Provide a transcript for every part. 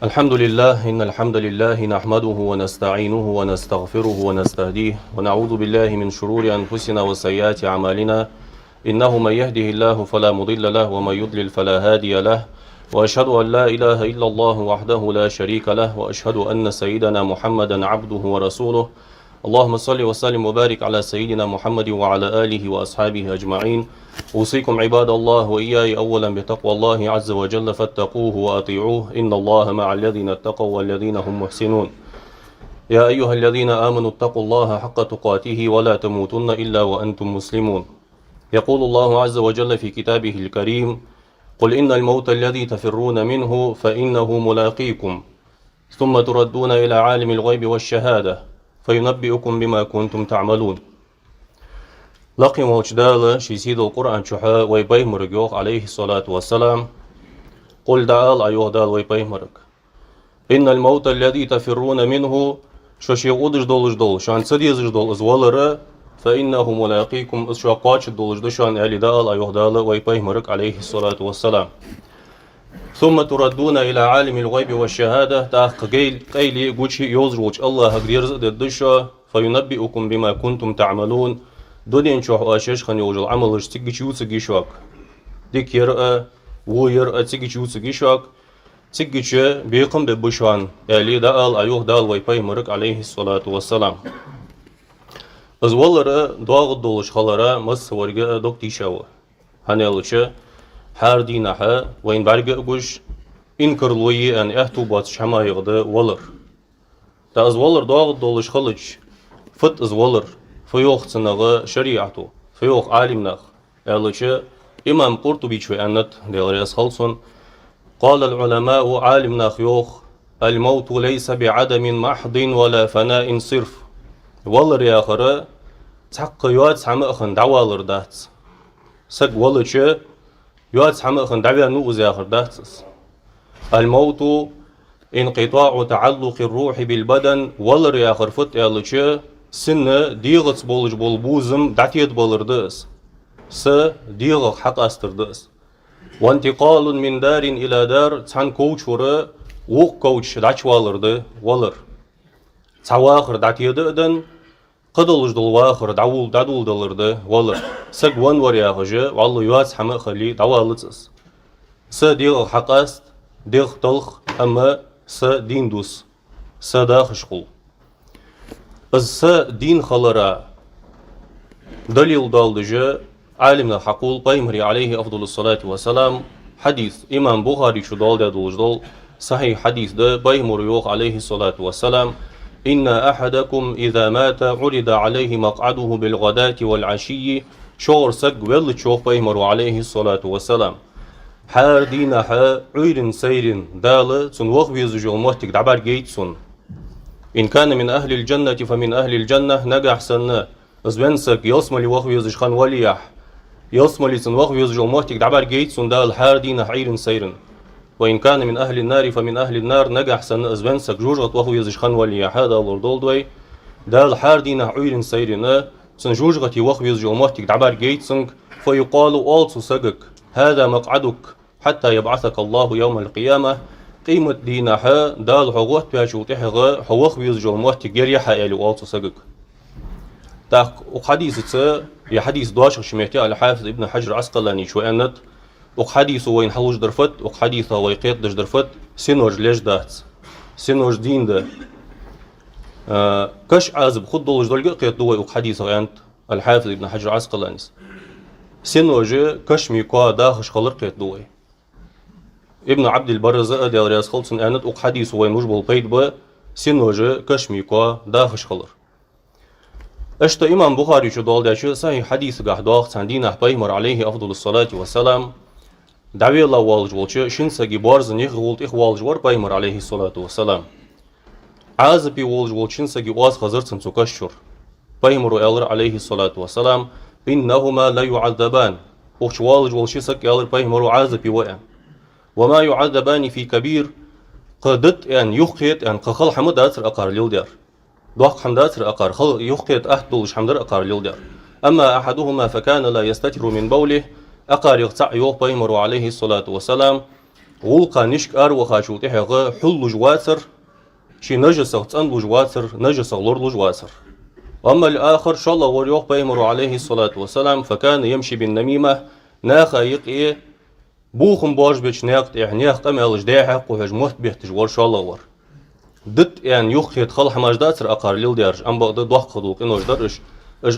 الحمد لله إن الحمد لله نحمده ونستعينه ونستغفره ونستهديه ونعوذ بالله من شرور أنفسنا وسيئات أعمالنا إنه من يهده الله فلا مضل له ومن يضلل فلا هادي له وأشهد أن لا إله إلا الله وحده لا شريك له وأشهد أن سيدنا محمدا عبده ورسوله اللهم صل وسلم وبارك على سيدنا محمد وعلى آله وأصحابه أجمعين. أوصيكم عباد الله وإياي أولا بتقوى الله عز وجل فاتقوه وأطيعوه إن الله مع الذين اتقوا والذين هم محسنون. يا أيها الذين آمنوا اتقوا الله حق تقاته ولا تموتن إلا وأنتم مسلمون. يقول الله عز وجل في كتابه الكريم: قل إن الموت الذي تفرون منه فإنه ملاقيكم ثم تردون إلى عالم الغيب والشهادة فينبئكم بما كنتم تعملون. لقي موجدال شيسيد القرآن شحا ويبيه مرقوق عليه الصلاة والسلام. قل دعال أيوه دال ويبيه مرق إن الموت الذي تفرون منه شوشي قدش دولش دول شان سديزش دول ازوالر فإنه ملاقيكم اشوا قاتش دولش دشان ألي دال أيوه دال ويبيه مرق عليه الصلاة والسلام. ثم تردون إلى عالم الغيب والشهادة تاق قيلي قوشي يوزروج الله قديرز ددشا فينبئكم بما كنتم تعملون. دودين شوح آشيش خان يوجل عملش تيجي يوتسجي شوك ديك يرأى ويرأى تيجي يوتسجي شوك تيجي بيقم ببشوان ألي دال أيوه دال ويباي مرق عليه الصلاة والسلام. از والر دواغ دولش خلرا مس ورقة دوك تيشاوه هنالش هر دينها وين برقة قوش إنكر لوي أن أهتو باتش حما يغدى والر تا از والر دواغ دولش خلج فت از والر فيوخ تنغ شريعته فيوخ عالمنغ ألش إمام قرطبي شوي أنت ديالريس خلصون قال العلماء عالمنغ يوخ الموت ليس بعدم محض ولا فناء صرف. والر يا خرا تحق يوات سامخن دعوالر دات سق والش يوات سامخن دعوى نوز يا خر دات. الموت انقطاع تعلق الروح بالبدن. والر يا خر فت ألش سن ديغت بولج بول بوزم دعتيت بولردس س ديغ حق استردس. وانتقال من دار إلى دار تان كوش ورا وق كوش دعش والرد والر تواخر دعتيت دن قدلج دل واخر دعول دلرد والر سق وان وريا خجا والله يواس حما خلي دعوالتس س ديغ حق است ديغ تلخ أما س دين دوس س داخش خل از دين خلرا دليل دالدجا عالمنا حقول بايمري عليه أفضل الصلاة والسلام حديث إمام بخاري شو دال دال صحيح حديث ده بايمر يوخ عليه الصلاة والسلام: إن أحدكم إذا مات عرض عليه مقعده بالغداة والعشي شور سق ول تشوف بايمر عليه الصلاة والسلام. حار دينا حا عير سير دال تنوخ بيزجو المهتك دعبار جيتسون. إن كان من أهل الجنة فمن أهل الجنة نجح سنة أزبنسك يصملي وخو يزج خان وليح يصملي تنوخ بيزجو المهتك دعبار جيتسون دال حار دينا عير سير. وإن كان من أهل النار فمن أهل النار نجح سنة أزبنسك جوجت وخو يزج خان وليح هذا لردولدوي دال حار دينا عير سيرنا سنجوجتي وخو يزجو المهتك دعبار جيتسون فيقال أولتو سجك هذا مقعدك حتى يبعثك الله يوم القيامة. قيمة دينها دال حقوق بيشو تحغى حقوق بيزجو المهتك يريحا إلي أولتو سجك. تاق وحديث يا حديث دواشق شميتي على حافظ ابن حجر عسقلاني شو أنت وحديث وين حلوش درفت وحديث ويقيت دش درفت سينوج ليش دات سينوج دين ده كش عازب خد دولج دولج قيت دوي وحديث أنت الحافظ ابن حجر عسقلاني سينوج كش ميقا داخش خلر قيت دوي ابن عبد البر زاد يا رياس خلصن أنت وحديث وين وجبه البيت با سينوج كش ميقا داخش خلر. اشتا إمام بخاري شو دول داشو صحيح حديث قاح دواخ تاندينه بايمر عليه أفضل الصلاة والسلام دعوي الله والج والش شنسجي بارز نيخ غولت إخ والج ور بايمر عليه الصلاة والسلام. عازبي والج والش شنسجي واز خزرت سنسكشر بايمر ألر عليه الصلاة والسلام إنهما لا يعذبان. وش والج والش سك ألر بايمر عازبي وأن وما يعذبان في كبير قدت أن يخيت أن قخل حمد أثر أقار للدار ضاق حمد أثر أقار خل يخيت أهدلش حمدر أقار للدار. أما أحدهما فكان لا يستتر من بوله أقار يقطع يوق بايمر عليه الصلاة والسلام غولقا نشك وخاشو تحيغ حل جواتر شي نجسغ تن جواتر نجسغ لور جواتر. أما الآخر شاء الله وريوخ بيمر عليه الصلاة والسلام فكان يمشي بالنميمة ناخا يقي بوخم باش بيش ناقت ناخ قمل جداحة وهج موت بيحتج ور شاء الله ور دت يعني يخيط خل حماج داتر أقار ليل دارج أم بقد دوخ خدوق إنوش درش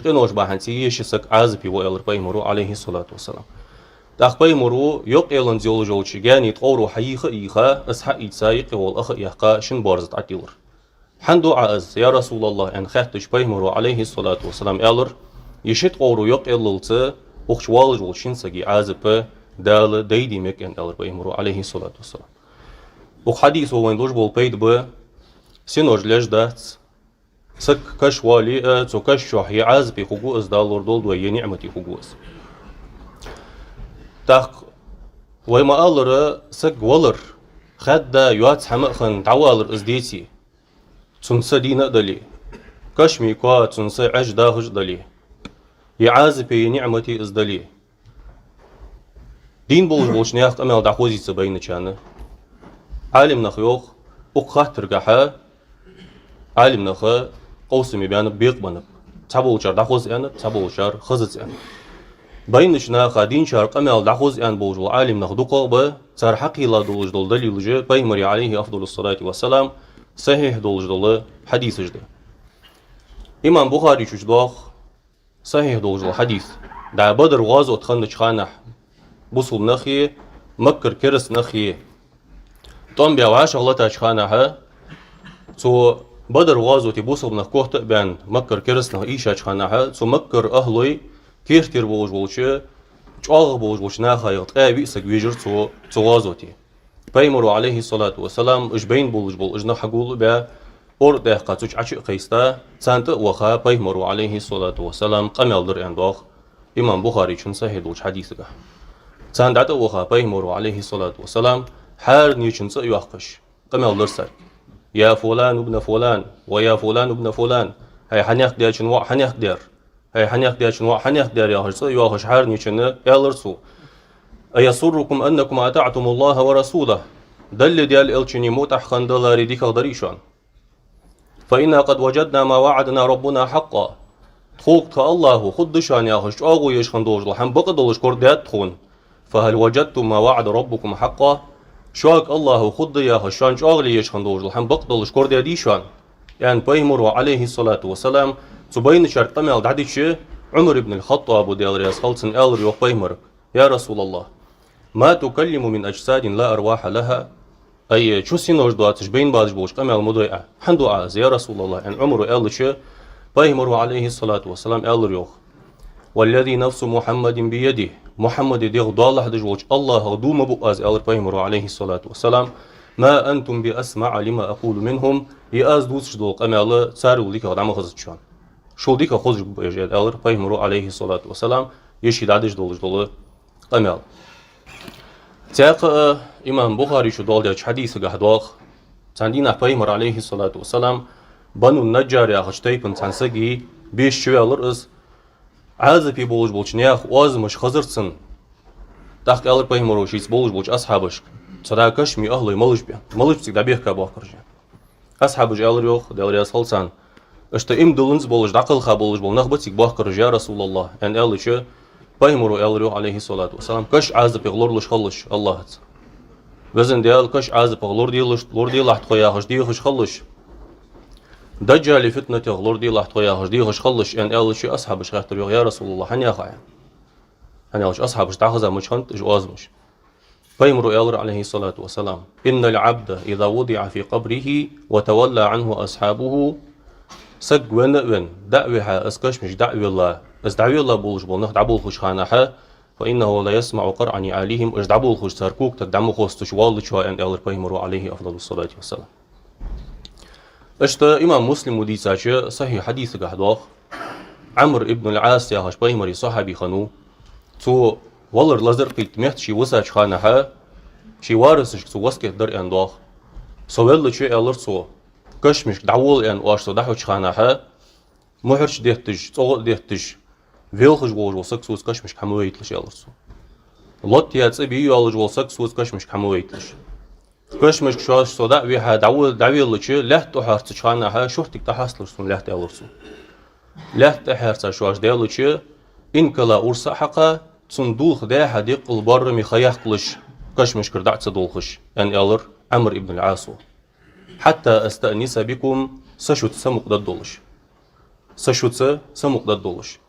إنوش باحنتي يشسك عازبي وإلر بيمر عليه الصلاة والسلام. تاخ بيمرو يقيلن زيول جولشي جاني تقورو حيخ إيخا أسحق إتسايق والأخ يحقا شن بارزت عتيلر. حندو عز يا رسول الله أن خاتش بيمرو عليه الصلاة والسلام إلر يشت قورو يقيللت وخشوال جولشين سجي عازب دال ديدي مك أن إلر بيمرو عليه الصلاة والسلام. وحديث وين دوش بول بيد ب سينوج ليش دات سك كش والي تو كش شوحي عازبي خجو إز دالور دول دوي نعمتي خجو إز. تاخ وما ألر سك ولر خدا يوات حمقن تعوالر إزديتي تنسى دينا دلي كشمي كوا تنسى عج داهج دلي يعازبي نعمتي إزدلي دين بولش نياخت أمل دعوزي سبين كان عالم نخيوخ أقخات ترجعها عالم نخ قوسمي بيان بيقبنب تبولشار دعوز يعني تبولشار خزت يعني بينش ناخا دين شار أمل دعوز يعني بولج عالم نخدوقه ب صار حقي لا دولج دول دليل جه بيمري عليه أفضل الصلاة والسلام صحيح دولج دول حديث جده إمام بخاري شوش دوخ صحيح دولج حديث دع بدر غازو تخنش خانح بوصل نخي مكر كرس نخي طن بيعواش الله تاج خانها تو بدر غازو تبوصل نخكوه تبان مكر كرس نخ إيش خانها تو مكر أهلي كيرتير بولج بولش چاغ بولج بولش نخا يقطع بيسك ويجر تو غازوتي بيمرو عليه الصلاة والسلام إج بين بولج بول إج نحقول با أرده قاتوش عشق قيستا سانت وخا بيمرو عليه الصلاة والسلام قمل در اندوخ إمام بخاري شن صحيح دوش حديثك سانت عت وخا بيمرو عليه الصلاة والسلام حار نيشن يوخش قمل در سر يا فلان ابن فلان ويا فلان ابن فلان هاي حنيخ دير شنو حنيخ دير هاي حنيخ دير شنو حنيخ دير يا هرس يوخش حار نيشن يالرسو أيسركم أنكم أطعتم الله ورسوله دل ديال إلشني موتح خندلا رديك غدريشان فإنا قد وجدنا ما وعدنا ربنا حقا تخوق الله خد شان يا خش أغو يشخن دوج لحم بقدلش كردات تخون فهل وجدتم ما وعد ربكم حقا شاك الله خد يا خشان أغلي يشخن دوج لحم بقدلش كردات ديشان يعني بيمر عليه الصلاة والسلام تبين شرط تمل دعديش عمر بن الخطاب وديال رياس خلصن ألر يوق بيمر يا رسول الله ما تكلم من أجساد لا أرواح لها أي شو سينوش دواتش بين باج بوش قمل مضيئة حندو عاز يا رسول الله أن عمره ألش بيمر عليه الصلاة والسلام ألر يوخ والذي نفس محمد بيده محمد ديغ ضالح دجوج الله دوم بؤاز ألر بيمر عليه الصلاة والسلام ما أنتم بأسمع لما أقول منهم يأز دوتش دول قمل سارو ليك غدام خزتشان شو ديك خزج بيجاد ألر بيمر عليه الصلاة والسلام يشيد عدج دولج دول قمل تاق إمام بخاري شو دول ديش حديث قهدوخ تاندينا بيمر عليه الصلاة والسلام بنو النجار يا خشتيبن تانسجي بيش شوية لرز عازبي بولج بولش نياخ وازمش خزرتسن تاق ألر بيمر وشيس بولج بولش أصحابش صداقش مي أهلي ملج بيان ملج بسيك دابيخ كابوخرج أصحابش ألر يوخ ديال رياس خلصان اشتا إم دلنز بولج داقل خابولج بول نخبتيك بوخرج يا رسول الله أن ألش بيمرو ألرو عليه الصلاة والسلام كش عازب يغلور لش خلش الله وزن ديال كش عازب يغلور ديلش لور ديل لحت خياهش ديخش خلش دجال فتنة يغلور ديل لحت خياهش ديخش خلش أن ألش أصحابش خاطر يا رسول الله هنيا خايا هنيا وش أصحابش تاخذ مش خنت إج أزمش بيمرو ألر عليه الصلاة والسلام إن العبد إذا وضع في قبره وتولى عنه أصحابه سق ون دعوها أسكش مش دعوة الله بس دعوة الله بولش بول نخ دعبول خوش خانها فإنه لا يسمع قرع نعالهم إج دعبول خوش تركوك تدعمو خوش تشوال شوى أن ألر بيمرو عليه أفضل الصلاة والسلام اشتا إمام مسلم ودي ساشي صحيح حديث قهدوخ عمر ابن العاص يا هاش بيمري صحابي خانو تو والر لزر قيت مهت شي وساش خانها شي وارسش تو وسكت در أندوخ سوال شي ألر سو كشمش دعول أن واشتو دحوش خانها محرش ديهتج صوت ديهتج فيلخش جوج وسكسوس كشمش حمويت لشي ألرسو لط يا تبي يالج والسك سوز كشمش حمويتلش كشمش شاش صدا ويها دعوي لك لا تحرت شانها شورتك تحصلرسون لا تالرسون لا تحرت شاش دالك إنك لا أرسا حقا صندوق ده حديق البر مخيخ قلش كشمش كردع تصدوخش أن يالر عمر ابن العاص حتى أستأنس بكم سشوت سمق ددولش سشوت سمق ددولش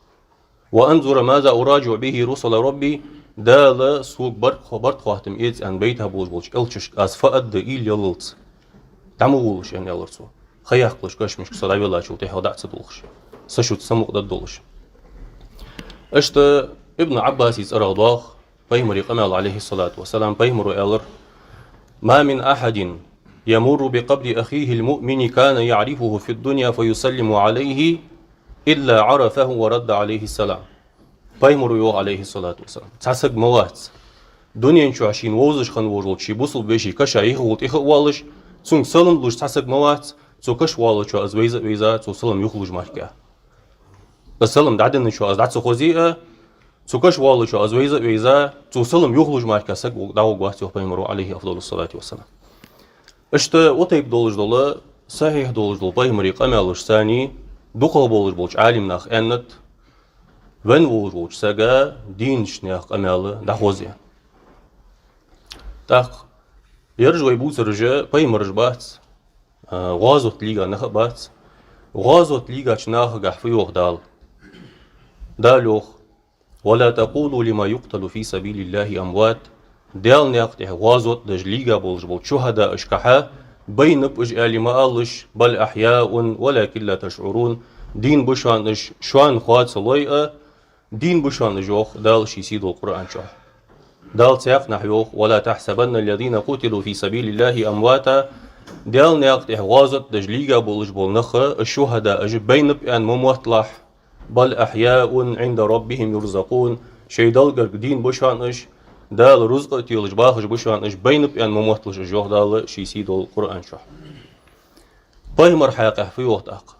وأنظر ماذا أراجع به رسل ربي دال سوق برق خاتم إيز أن بيتها بولش إلشش أز فأد إيل يللت دعمولش أن يالرسو خيخ قلش كشمش كسرعي الله شو تيحو دع تصدوخش سشوت سمق ددولش اشت ابن عباس يسأل ضاخ بيمر قمل عليه الصلاة والسلام بيمر إلر ما من أحد يمر بقبر أخيه المؤمن كان يعرفه في الدنيا فيسلم عليه إلا عرفه ورد عليه السلام بيمر يو عليه الصلاة والسلام تحسق موات دنيا شو عشين ووزش خن وجود شي بوصل بيشي كشا يخوت والش سون سلم لوش تحسق موات سو كش والش شو أزويزة ويزا سو سلم يخلج ماركا السلم دعدن شو أزدعت سخوزيئة سوكش والله شو أزويزة ويزا توصلهم يخرج مع كاسك ودعوا قواتي وبيمروا عليه أفضل الصلاة والسلام. اشت وطيب دولج دولا صحيح دولج دول بيمري قمالش ثاني دقل بولج بولج عالم ناخ أنت وين بولج بولج سجا دين شنياخ قمال دحوزي. تاخ يرجع يبوس رجع بيمرج بات غازوت ليغا نخ بات غازوت ليغا شناخ قحفيوخ دالوخ ولا تقولوا لما يقتل في سبيل الله أموات دال نقطع غازوت دجليغا بولج بول شهداء اشكحا بين بج ما ألش بل أحياء ولكن لا تشعرون دين بشان شوان خوات صليئة دين بشان جوخ دال شيسيد القرآن شاه دال سياق نحيوخ ولا تحسبن الذين قتلوا في سبيل الله أمواتا دال نقطع غازوت دجليغا بولج بول نخ الشهداء أجب بين بأن مموتلح بل أحياء عند ربهم يرزقون شي دال دين بشانش دال رزق تيلج باخش بشانش بين بأن مموتلش جوه دال شي سيد القرآن شح بيمر حياقه في وقتاق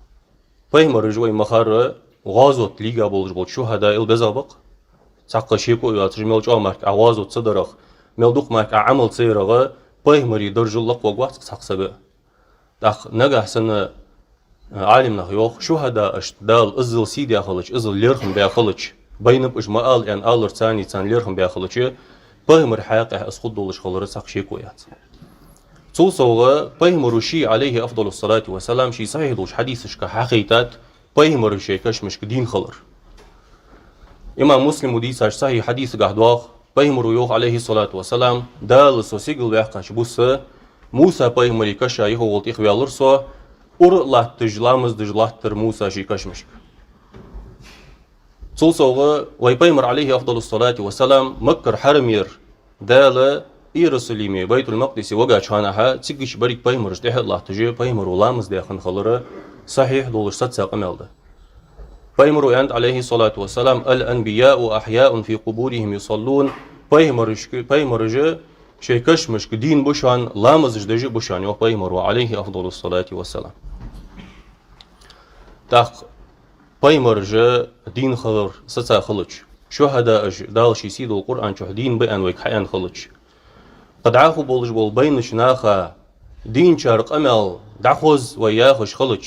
بيمر جوي مخار غازوت ليغا بولج بول شهداء البزابق ساق شيكو ياترميل جو مارك غازوت صدرخ ملدوق مارك عمل سيرغ بيمر يدرج الله وقوات ساق سبا داخ نجح سنه عالم نخيوخ شهداء اشتدال ازل سيدي اخلج ازل ليرخم بياخلج بينب اجمال ان الر ثاني ثان ليرخم بياخلج بيمر حياقه اسخد دولش خلر ساق شيكويات توصوغ بيمر شي عليه افضل الصلاه والسلام شي صحيح دوش حديثش كحقيقات بيمر شي كشمش دين خلر امام مسلم ودي ساش صحيح حديث قهدواخ بيمر يوخ عليه الصلاه والسلام دال سوسيغل بيحقش بوس موسى بيمر كشا يهو ولتيخ بيالرسو لا تجلامز دجلاتر موسى شي كشمش تصوغ ويبيمر عليه أفضل الصلاة والسلام مكر حرمير دالة إيرسليمي بيت المقدس وقع شانها تسيقش بريك بيمرش ديح الله تجي بيمر ولامز ديخن خلره صحيح دولش ستسا قمال ده بيمر عند عليه الصلاة والسلام الأنبياء أحياء في قبورهم يصلون بيمرج شي كشمش دين بشان لامز دجي بشان يو بيمر عليه أفضل الصلاة والسلام تاق بيمرج دين خلر ستسا خلج شهداء دال شي سيد القرآن شو دين بأن ويكحيان خلج قد عاخو بولج بول بين شناخا دين شارق أمل دعخوز وياخش خلج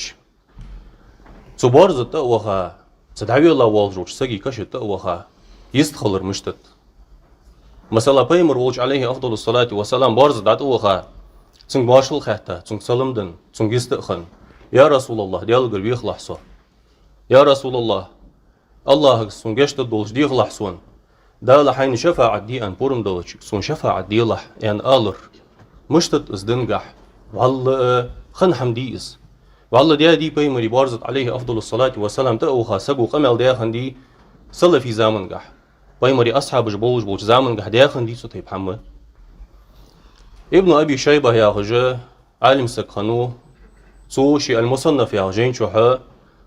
تبارز التأوخا تدعوي الله والجوش ساقي كش التأوخا يستخلر مشتت مثلا بيمر وولج عليه أفضل الصلاة والسلام بارز دعوخا تنك باشل خاتا تنك سلمدن تنك يستأخن يا رسول الله ديال قلبي يخلحصو يا رسول الله الله سون جشت الدولش دي يخلحصون دال حين شفاعة دي أن بورم دولش سون شفاعة دي لح يعني آلر مشتت ازدنجح والله خن حمديس والله دي بيمري بارزت عليه أفضل الصلاة والسلام تأوخا سقو قمل دياخن دي صلى في زامن جح بيمري أصحاب جبوج بوج زامن جح دياخن دي ستيب حمد ابن أبي شيبة يا غجا عالم سكخنو سوشي المصنف يا جين شوحا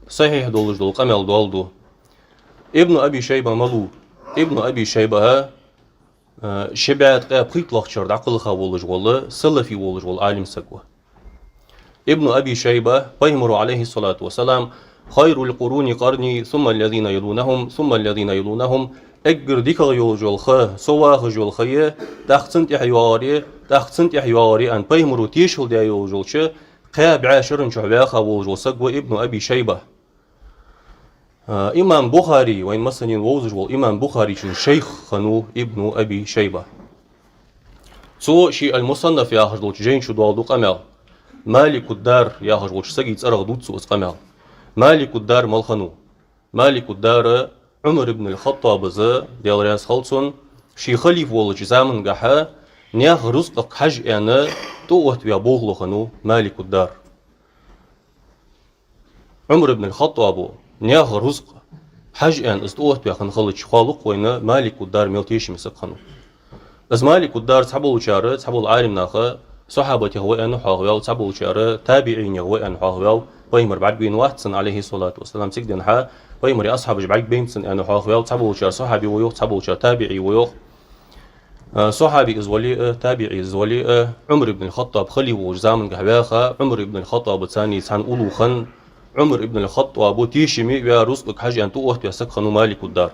صحيح دولج دول قمل دولدو ابن أبي شيبة ملو ابن أبي شيبة شبعت قيت لخشر دعقل خاولج والله صلى في ولج والله عالم سكوه ابن أبي شيبة بيمر عليه الصلاة والسلام خير القرون قرني ثم الذين يلونهم ثم الذين يلونهم اگر دیکا یوجول خه سواه جول خیه دختنت احیواری ان پیمرو تیشل دی یوجول چه قاب عاشر شعبا خو سق ابن ابي شيبه امام بخاري وين مثلا ووزج امام بخاري شيخ خنو ابن ابي شيبه سو شي المصنف يا هرجول جين شو دوالدو قمال مالك الدار يا هرجول سقي تصرغ دوت سو قمال مالك الدار ملخنو مالك الدار عمر بن الخطاب ز ديال رياس خلصون شي خليف ولج زامن قحا نياخ رزق حج انا توت بيا بوغلو خنو مالك الدار عمر بن الخطاب نياخ رزق حج ان استوت بيا خن خلج خالق وين مالك الدار ملتيش مسق خنو از مالك الدار صحابو شاره صحابو عالم ناخه صحابته هو ان حاغوا صحابو شاره تابعين هو ان حاغوا بيمر بعد بين واتسن عليه الصلاه والسلام سيدنا ها بيمر اصحاب بعد بينسن ان حاغوا صحابو شاره صحابي ويو صحابو شاره تابعي ويو صحابي ازولي تابعي ازولي عمر بن الخطاب خلي وجزام قحباخه عمر بن الخطاب ثاني سان اولوخن عمر بن الخطاب تيشمي يا رزقك حاجه ان توت يا سخنو مالك الدار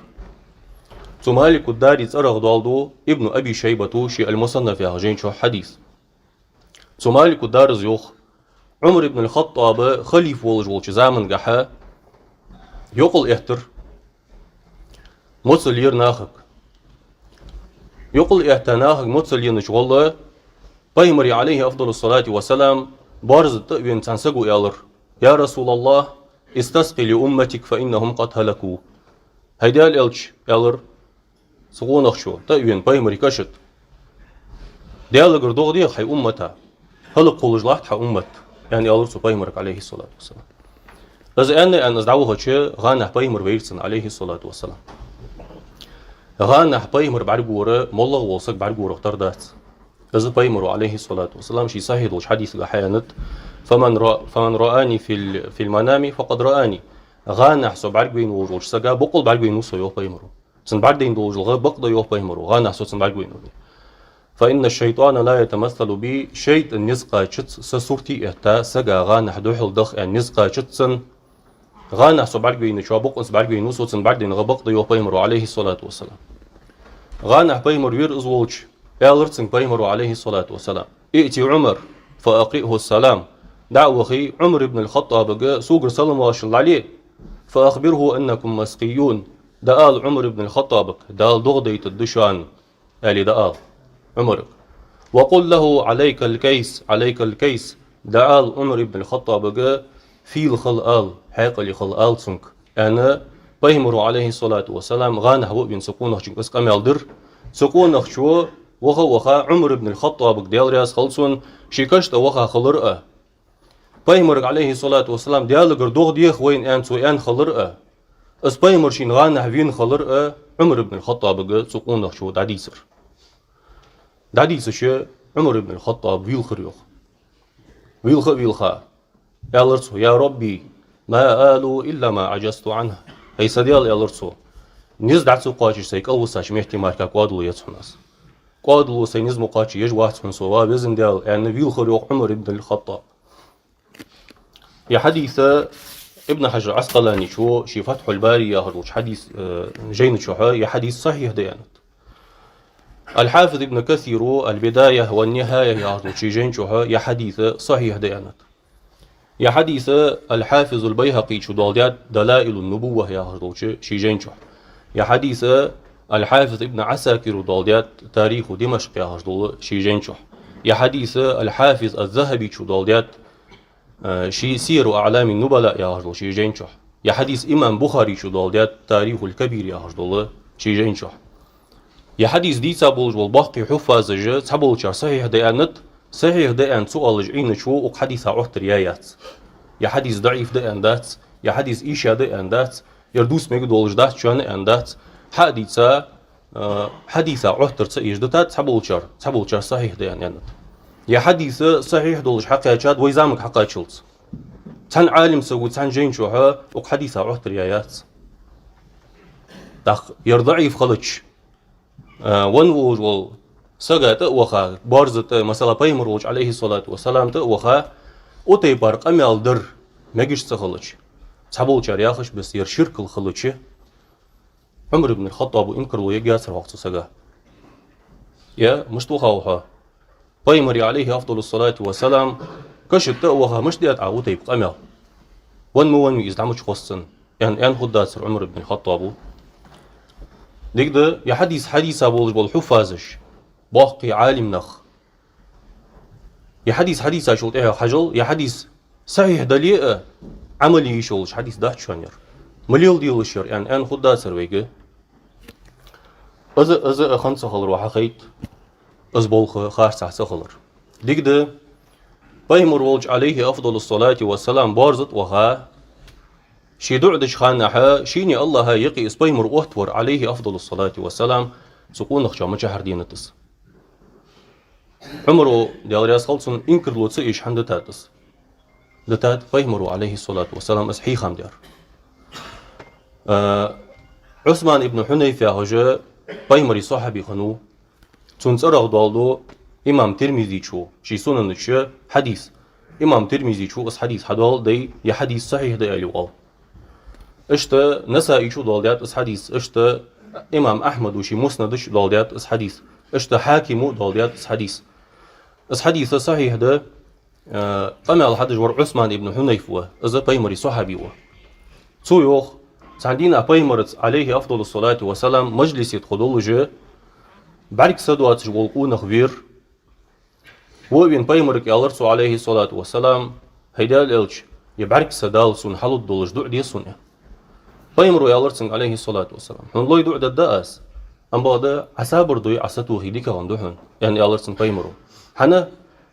ثم مالك الدار يتصرغ دوالدو ابن ابي شيبه شي المصنف يا هجين شو حديث ثم مالك الدار زيوخ عمر بن الخطاب خليف ولج زامن قحا يقل احتر مصلير ناخك يقل احتناخك مصلير نشغل بيمري عليه افضل الصلاه والسلام بارز التأوين تنسقو يالر يا رسول الله استسقي لامتك فانهم قد هلكوا هيدا الالش يالر سقونخ شو تأوين بيمري كشت ديالغر دوغدي حي امتها هل قولج لاحت حي امت يعني الله سو بيمرك عليه الصلاه والسلام بس ان ازدعوه شيء غانح بيمر ويرسن عليه الصلاه والسلام غانح بيمر بعرقوره مولغ وصق بعرقوره اختردات از بيمر عليه الصلاه والسلام شي صحيح وش حديث احيانا فمن رآني في المنام فقد رآني غانح سو بعرقوين وروج سقا بقول بعرقوين وسو يو بيمرو سن بعدين دوج الغ بقضى يو بيمرو غانح سو سن بعرقوين فإن الشيطان لا يتمثل بي شيء النزقة شتس سسورتي اهتا سقا غانح دوحل دخ النزقة شتسن غانح سو بعرقوين شو بقص بعرقوين وسو سن بعدين غ بقضى يو بيمرو عليه الصلاة والسلام غانح بيمر وير ازوج يالرتسن بيمرو عليه الصلاة والسلام ائتي عمر فأقرئه السلام دعوخي عمر بن الخطاب سوق سلم واشل عليه فأخبره أنكم مسقيون دال عمر بن الخطاب دال دغديت الدشان آلي دال عمر وقل له عليك الكيس دعال عمر بن الخطاب في الخلال حيق لخلال سنك أنا بيمر عليه الصلاة والسلام غانح بن سكونه شنك اسقام يالدر سكونه شو وخا عمر بن الخطاب ديال رياس خلصون شيكشت وخا خلرأ بيمر عليه الصلاة والسلام ديالغر دوغ ديخ وين أنت وين خلرأ اس بيمر شين غانح فين خلرأ عمر بن الخطاب سكونه شو داديسر داديس شو عمر بن الخطاب ويلخريوخ ويلخا يالرسو يا ربي ما آلوا إلا ما عجزت عنه هي سديال يالرسو نزدعتو قاچش سيك أوساش مهتمار كاقوادلو يتحناس قادلو سينز مقاچ يجوات من صوا بزن ديال يعني ويلخريوخ عمر بن الخطاب يا حديث ابن حجر عسقلاني شو شي فتح الباري يا هروش حديث جين شو يا حديث صحيح ديانت الحافظ ابن كثير البداية والنهاية يا هروش جين شو يا حديث صحيح ديانت يا حديث الحافظ البيهقي شو دلائل النبوة يا هروش شي جين شو يا حديث الحافظ ابن عساكر دولديات تاريخ دمشق يا هروش شي جين شو يا حديث الحافظ الذهبي شو دولديات شي سير أعلام النبلاء يا هرجل شي جين شح يا حديث إمام بخاري شو دولديات تاريخ الكبير يا هرجل شي جين شح يا حديث دي تابولج والباقي حفاظ جا تابولج صحيح ديانت صحيح ديان سؤال عين شو وحديث عهد ريايات يا حديث ضعيف ديان دات يا حديث إيشا ديان دات يردوس ميقدولج دات شان ان دات حديث عهد ترسيج دات تابولج صحيح ديان يانت يا حديث صحيح دولش حقيقات ويزامك حقايتشلت تان عالم سوت تان جين شوها وحديث عهد ريايات داخ يرضعي في خلتش ون وجول سجات وخا بارزت مثلا بيمر وج عليه الصلاة والسلام وخا وتي برق أميال در مجش تخلتش تحبول شرياخش بس يرشرك الخلتش عمر بن الخطاب إنكر ويجاسر وقت سجاه يا مشتوخة بايمري عليه أفضل الصلاة والسلام كشت وها مش ديت عاوته يبقى أمل ون يزدعمش خصن يعني خدات عمر بن الخطاب ديك ده يا حديث أبو الحفاظش باقي عالم نخ يا حديث أشوت إيه حجل يا حديث صحيح دليل عملي يشولش حديث ده شانير مليول ديولشير يعني خدات سرويجه أز خمسة خلر وحقيت أز بولخ خارج سخلر ديك ده بايمر ولج عليه أفضل الصلاة والسلام بارزت وها شي دعدش خانها شيني الله يقي اسبايمر وهتور عليه أفضل الصلاة والسلام سكون نخشى مجهر دينتس عمره ديال خلصن إنكر لو تسيش حند تاتس دتات بايمر عليه الصلاة والسلام أسحي خام ديار عثمان ابن حنيفة هجا بايمري صاحبي خنو تنصرغ دالدو إمام ترمذي شو شي سنن شو حديث إمام ترمذي شو أس حديث حدال دي يا حديث صحيح دي أليوال اشتا نسائي شو دالديات أس حديث اشتا إمام أحمد وشي مسندش دالديات أس حديث اشتا حاكمو دالديات أس حديث صحيح ده أنا الحدج ور عثمان ابن حنيفة إذا بايمري صحابي و سو يوخ سعندينا بايمرت عليه أفضل الصلاة والسلام مجلس يدخلوا بعد سدوات جولقون خبير وبين بايمرك يالرسو عليه الصلاة والسلام هيدال إلج يبعرك سدال سن حلو الدولج دع دي سنة بايمرو يالرسن عليه الصلاة والسلام هن لو يدع داس أم بعد عسابر دوي عساتو هيديك وندهن يعني يالرسن بايمرو حنا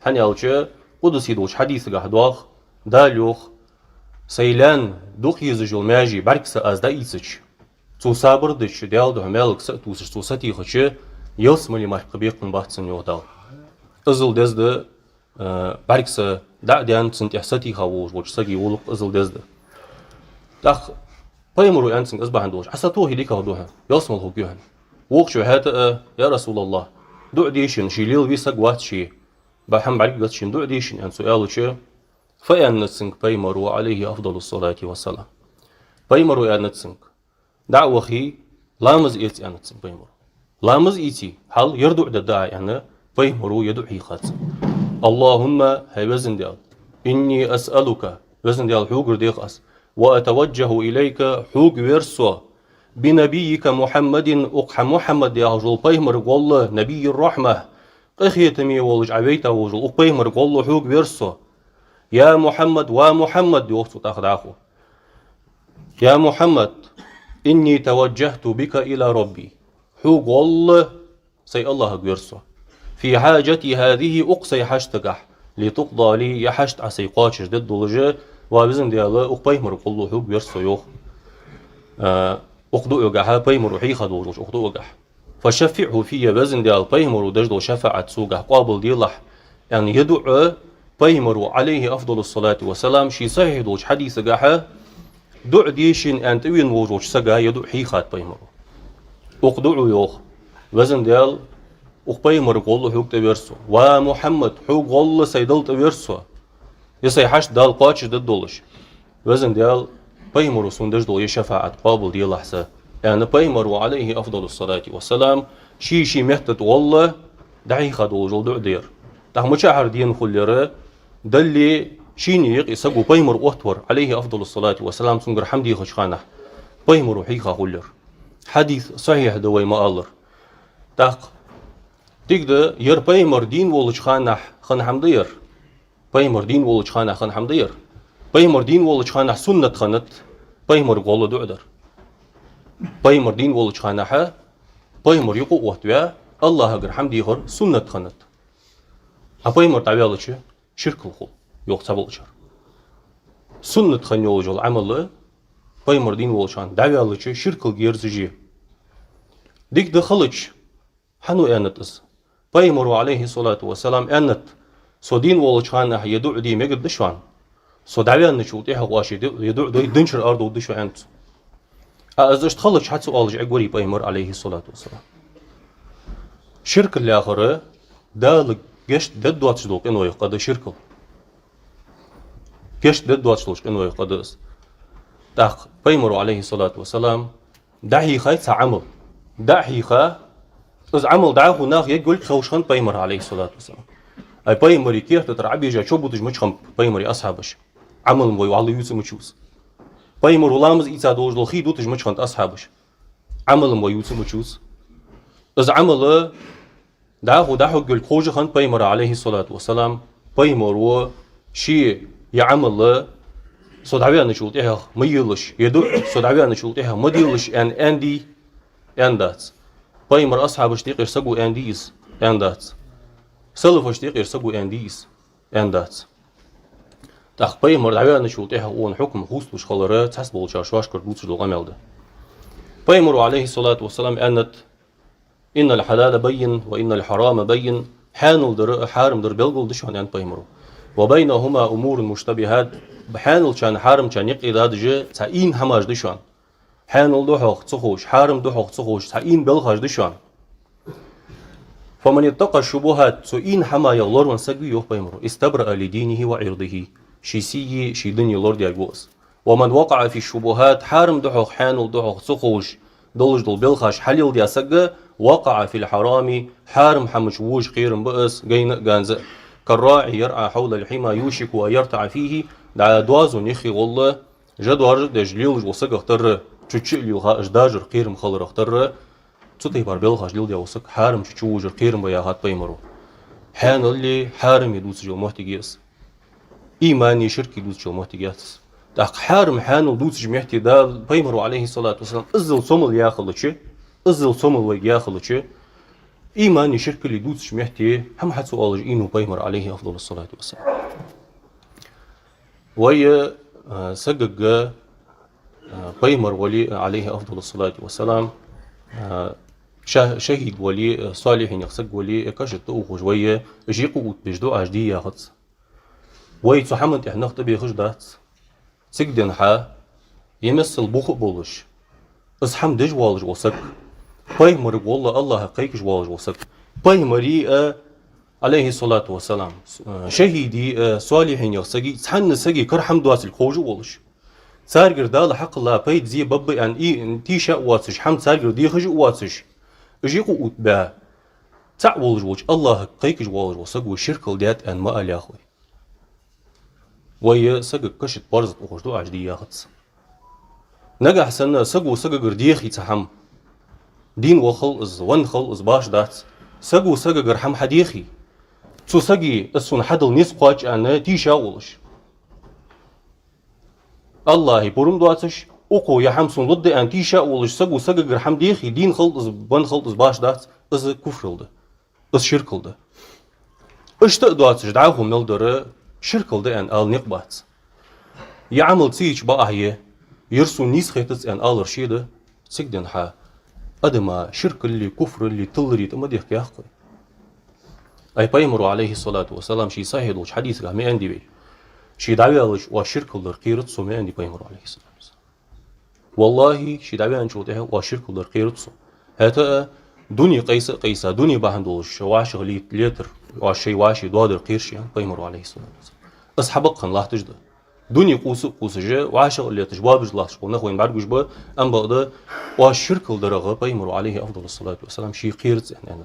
يالج قدس يدوش حديث قهدواغ داليوخ سيلان دوخ يزجل ماجي بعرك سأز دا إيسج تو سابر دش ديال ده مالك سأتوسش تو ساتي خش يلسملي ما قبيق من بحثن يوهدال أزل دزده بعركس دعديان سنت إحساتي خاوش وش سجي ولق أزل دزده داخ بايمرو أنسن أصبح عندوش حساتوه هديك هدوها يلسمل هو جهن وقشو هاتا يا رسول الله دع ديشن شيليل بيسق وات شي بحم بعرك بس شن دع ديشن أن سؤال شيء فأن نتسنك بايمرو عليه أفضل الصلاة والسلام بايمرو أن نتسنك دعوة خي لامز إيتي أن نتسنك بايمرو لامز إيتي حال يردع دعاء يعني بايمرو يدعي خاتم اللهم هاي وزن ديال إني أسألك وزن ديال حوق ديقاس وأتوجه إليك حوق ورسو بنبيك محمد أقح محمد يا رجل بايمر والله نبي الرحمة قخيتمي ولج عبيتا وجل بايمر والله حوق ورسو يا محمد ومحمد يوصو تاخد عخو يا محمد إني توجهت بك إلى ربي حوق والله سي الله ورسو في حاجتي هذه أقصي حشتقح لتقضى لي يحشت عسي قاتش ضد الجاء وبزن ديالا أقبيمر قلو حب يرسو يوخ أقضو يقح بيمر حيخة دوجوش أقضو يقح فشفعه في بزن ديال بيمر دجدو شفاعة سوقح قابل ديلح يعني يدعو بيمر عليه أفضل الصلاة والسلام شي صحيح دوش حديث قح دع ديشن أن توين وجوش سقا يدعو حيخة بيمر أقضو يوخ بزن ديال وقبيمر قول حوق تبرسو ومحمد حوق قول سيدل تبرسو يسي حش دال قاتش ضدولش وزن ديال بيمر سندج دول يشفاعة قابل ديال لحظة يعني بيمر عليه أفضل الصلاة والسلام شي مهتت والله دعي خدو جل دير تاع مشاعر دين خليره دلي شيني يسقو بيمر أهتور عليه أفضل الصلاة والسلام سنقر حمدي خشخانه بيمر حيخا خلير حديث صحيح دوي ما ألر تاق تيجد ير بايمر دين ولج خانح خن حمدير بايمر دين ولج خانح خن حمدير بايمر دين ولج خانح سنة خنت بايمر قول دعدر بايمر دين ولج خانح بايمر يقو وقتوا الله أجر حمدي خر سنة خنت بايمر تعبيالش شرك الخل يقتبلشر سنة خن يولج العمل بايمر دين ولج خان تعبيالش شرك الجيرزجي ديك دخلش حنو أنتس بايمر عليه الصلاة والسلام أنت سودين ولج خانه يدعو دي مجد دشوان سو دعوان نشوت إيه قاشي يدعو دي دنشر أرض ودشو أنت أزشت خلش حد سؤال عقوري بايمر عليه الصلاة والسلام شرك الآخرة دال جشت ددوات شدوك إنه يقاد شركل جشت ددوات شدوك إنه يقاد تاق بايمر عليه الصلاة والسلام دحيخة عمل دحيخة از عمل دعاه ناخ يقول خوشخن بيمر عليه الصلاة والسلام أي بيمري كيف تترعبي جا شو بتج مشخم بيمري أصحابش عمل موي والله يوسف مشوس بيمر ولامز إيسا دوج الخي دوتج مشخن أصحابش عمل موي يوسف مشوس از عمل دعاه يقول خوشخن بيمر عليه الصلاة والسلام بيمر و شي يعمل صدعوية نشوت إيه ميلش يدو صدعوية نشوت إيه مديلش أن أندي أندات بايمر أصحاب اشتيق يرسقوا أنديس أندات سلف اشتيق يرسقوا أنديس أندات تاخ بايمر دعوية نشوت إيه وان حكم خوست وش خلرات حسب الشاشواش كردوتش لو غمل ده بايمر عليه الصلاة والسلام أنت إن الحلال بين وإن الحرام بين حانل در حارم در بلغل دشان أن بايمرو وبينهما أمور مشتبهات بحانل كان حارم كان يقيد جه تعين هماج دشان حانل دوحوخ تصخوش حارم دوحوخ تصخوش تعين بلغاج دشان فمن يتقى الشبهات سئين حما يغلر ونسقي يوه بيمرو استبرأ لدينه وعرضه شي سي شي دنيا لور ديالبوس ومن وقع في الشبهات حارم دوحوخ حانل دوحوخ تصخوش دولج دول بلغاش حليل دياسقى وقع في الحرام حارم حمش ووج قيرم بأس جانز كالراعي يرعى حول الحمى يوشك ويرتع فيه دع دوازون يخي والله جدوار دجليل وسق اختر تشيل يوها اجداجر قيرم خلر اختر تطي بار بلغاش ليل ديا وسق حارم تشوجر قيرم بيا هات بيمرو حان اللي حارم يدوس جو محتجيس ايماني شرك يدوس جو محتجيس داق حارم حان دوس جمحتي دا بيمرو عليه الصلاة والسلام ازل صمل ياخلشي ازل صمل وياخلشي إيماني شرك اللي دوتش محتي هم حد سؤال إنه بيمر عليه أفضل الصلاة والسلام ويا سجق بيمر ولي عليه أفضل الصلاة والسلام شهيد ولي صالح يقصق ولي كشت أوخ ويا جيقو بجدو أجدي خص ويا تحمد إحنا خطبي خجدات سجدن حا يمثل بوخ بولش أصحم دج والج وسك بيمر والله الله حقيقي والج وسك بيمري عليه الصلاة والسلام شهيدي صالحين يقصقي تحن سقي كرحم دوات الخوج والش سارجر دال حق الله بيت زي بابي أن إي تيشا واتش حمد سارجر دي خج واتش اجيقو أتباع تعولج وش الله حقيقي والج وسك والشرك الديات أن ما ألي أخوي ويا سقي كشت برزت وخجدو عجدي ياخدس نجح سنة سقو سقر ديخي تحم دين وخل إز ون خل إز باش دات سقو سقر حم حديخي تو سقي السون حدل نيس قاج أنا تيشا ولش الله برم دواتش أقو يا حمسون ضد أن تيشا ولش سقو سقر حم ديخي دين خل إز ون خل إز باش دات إز كفر ده إز شرك ده اشتق دواتش دعوهم نلدر شرك ده أن آل نقبات يعمل تيج بقى يرسو نيس خيتس أن آل رشيدة سجدن حا أدما شرك اللي كفر اللي تلري تمديك يا أخوي أي بيمرو عليه الصلاة والسلام شي صحيح وش حديث ما عندي بي شي دعوة وشرك اللي قيرت سو ما عندي بيمرو عليه الصلاة والسلام والله شي دعوة أنشوتها وشرك اللي قيرت سو هتا دنيا قيسة دنيا بهندوش واش غليت ليتر واشي واشي دوادر قيرش يعني بيمرو عليه الصلاة والسلام أصحابك الله تجده دنيا قوس جا وعاشق اللي تجواب جلاش قلنا خوين بعد جبا أم بعد والشرك الدرجة بيمرو عليه أفضل الصلاة والسلام شيء قيرت يعني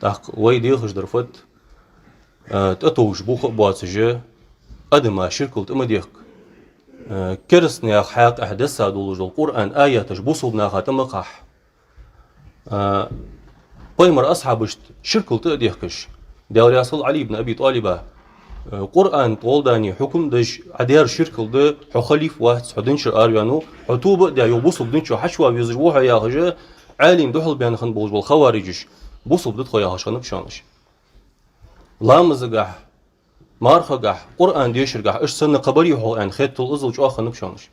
تاق ويدي خش درفت تأتوش بوخ بوات جا أدم شرك التمديك كرسنا حق أحدث دولج القرآن آية تجبصوا بناها تمقح بيمر أصحاب شرك التأديكش داوري أصل علي بن أبي طالب قرآن طول داني حكم دش عدير شركل ده حخليف واحد حدنش أريانو عتوبة دا يبوصل بدنش حشوا بيزجوها يا هجا عالم دخل بين خن بوج بالخوارجش بوصل بدخل يا هشان بشانش لامزجح مارخجح قرآن ديشرجح إيش سنة قبري هو أن خيط الأزل جو آخر نبشانش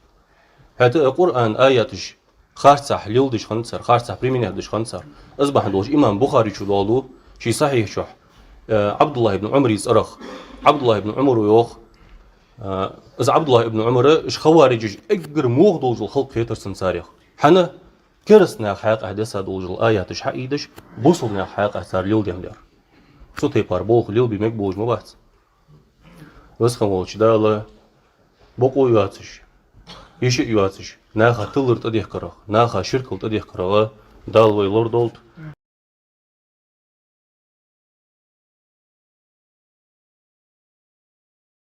هذا قرآن آياتش خارصح ليلدش خنصر خارصح بريمينه دش خنصر أصبح دوش إمام بخاري شو لالو شي صحيح شح عبد الله بن عمر يصرخ عبد الله بن عمر ويوخ إذا عبد الله بن عمر إيش خوارج أجر موغ دوج الخلق يتر سنساريخ حنا كرسنا حياة أحدثها دوج الآيات إيش حقيدش بوصلنا حياة أثار ليل ديمدر صوتي باربوخ ليل بيمك بوج مبات بس خمولش دالة بقوياتش يشي يواتش ناخا تلر تديه كرا ناخا شركل تديه كرا دال ويلور دولت